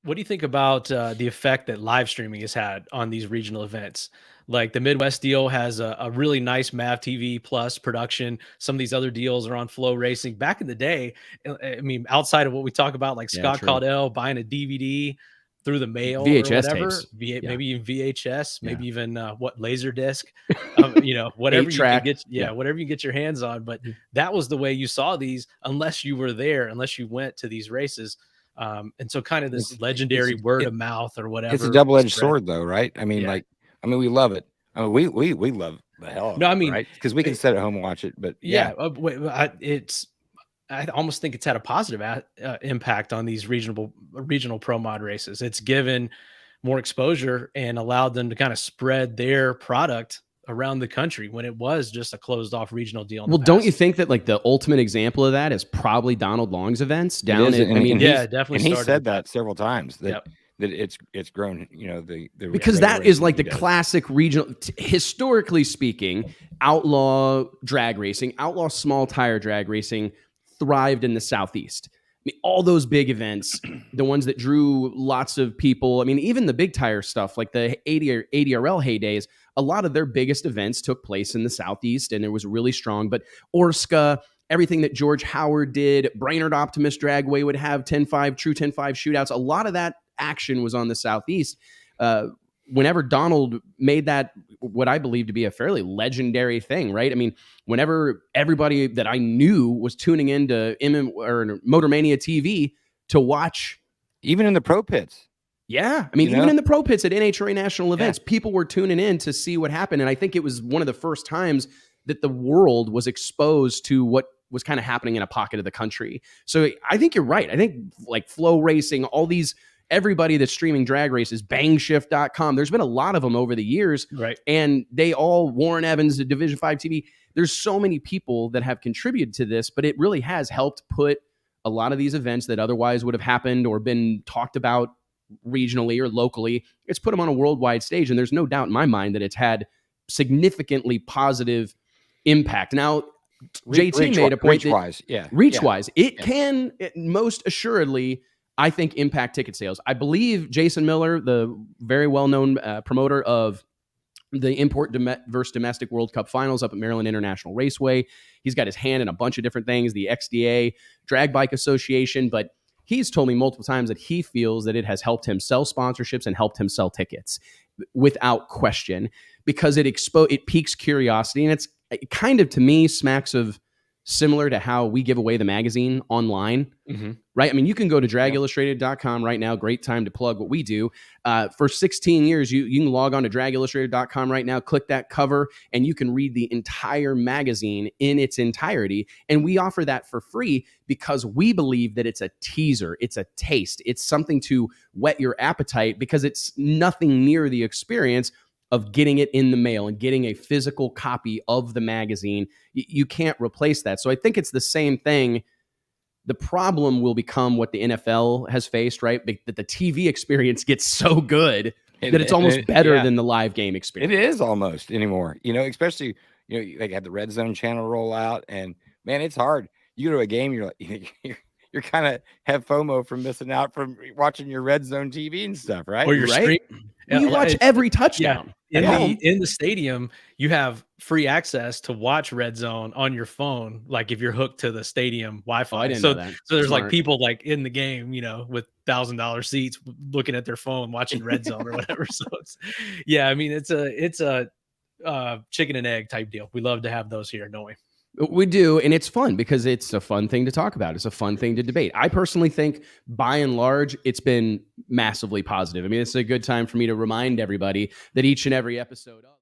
What do you think about the effect that live streaming has had on these regional events? Like the Midwest deal has a really nice Mav TV Plus production. Some of these other deals are on Flow Racing. Back in the day, I mean, outside of what we talk about, like Yeah, Scott true. Caudell buying a DVD through the mail or VHS whatever, tapes. Yeah. maybe even VHS, Yeah. maybe even what Laserdisc, whatever you can 8-track. get, Yeah. whatever you get your hands on. But Mhm. that was the way you saw these, unless you were there, unless you went to these races. And so kind of this It's legendary word it, of mouth or it's a whatever double-edged spread. sword, though, right? I mean, Yeah. we love it. I mean, we love the hell out No, of I it, mean, right? Because we can sit at home and watch it. But yeah, I almost think it's had a positive impact on these regional pro mod races. It's given more exposure and allowed them to kind of spread their product around the country when it was just a closed off regional deal. Well, don't you think that like the ultimate example of that is probably Donald Long's events down at, definitely. And he said that several times that, Yep. that it's grown, because that is like the classic regional, historically speaking, outlaw drag racing, outlaw small tire drag racing thrived in the Southeast. I mean, all those big events, the ones that drew lots of people. I mean, even the big tire stuff, like the ADRL heydays, a lot of their biggest events took place in the Southeast, and it was really strong. But Orska, everything that George Howard did, Brainerd Optimist Dragway would have 10-5, true 10-5 shootouts. A lot of that action was on the Southeast. Whenever Donald made that, what I believe to be a fairly legendary thing, right? I mean, whenever everybody that I knew was tuning into Motormania TV to watch, even in the pro pits. Yeah. I mean, even in the pro pits at NHRA national events, people were tuning in to see what happened. And I think it was one of the first times that the world was exposed to what was kind of happening in a pocket of the country. So I think you're right. I think like Flow Racing, all these, everybody that's streaming drag races, bangshift.com, there's been a lot of them over the years. Right. And they all, Warren Evans, the Division 5 TV, there's so many people that have contributed to this, but it really has helped put a lot of these events that otherwise would have happened or been talked about regionally or locally, it's put them on a worldwide stage. And there's no doubt in my mind that it's had significantly positive impact. Now, JT made a point reach-wise, it can most assuredly, I think, impact ticket sales. I believe Jason Miller, the very well-known promoter of the Import versus Domestic World Cup Finals up at Maryland International Raceway, he's got his hand in a bunch of different things, the XDA, Drag Bike Association, but he's told me multiple times that he feels that it has helped him sell sponsorships and helped him sell tickets without question, because it piques curiosity, and it kind of, to me, smacks of similar to how we give away the magazine online, right? I mean, you can go to dragillustrated.com right now. Great time to plug what we do. For 16 years, you can log on to dragillustrated.com right now, click that cover, and you can read the entire magazine in its entirety. And we offer that for free because we believe that it's a teaser. It's a taste. It's something to whet your appetite, because it's nothing near the experience of getting it in the mail and getting a physical copy of the magazine. You can't replace that. So I think it's the same thing. The problem will become what the NFL has faced, right? That the TV experience gets so good that it's almost better than the live game experience. It is almost anymore, especially, they had the Red Zone channel roll out, and man, it's hard. You go to a game, you're like, you're kind of have FOMO from missing out from watching your Red Zone TV and stuff, right? Or your stream. You watch every touchdown. In the stadium, you have free access to watch Red Zone on your phone, like if you're hooked to the stadium Wi-Fi. I didn't know that. So there's like people like in the game, with $1,000 seats, looking at their phone, watching Red Zone or whatever. So it's a chicken and egg type deal. We love to have those here, don't we? We do, and it's fun because it's a fun thing to talk about. It's a fun thing to debate. I personally think, by and large, it's been massively positive. I mean, it's a good time for me to remind everybody that each and every episode of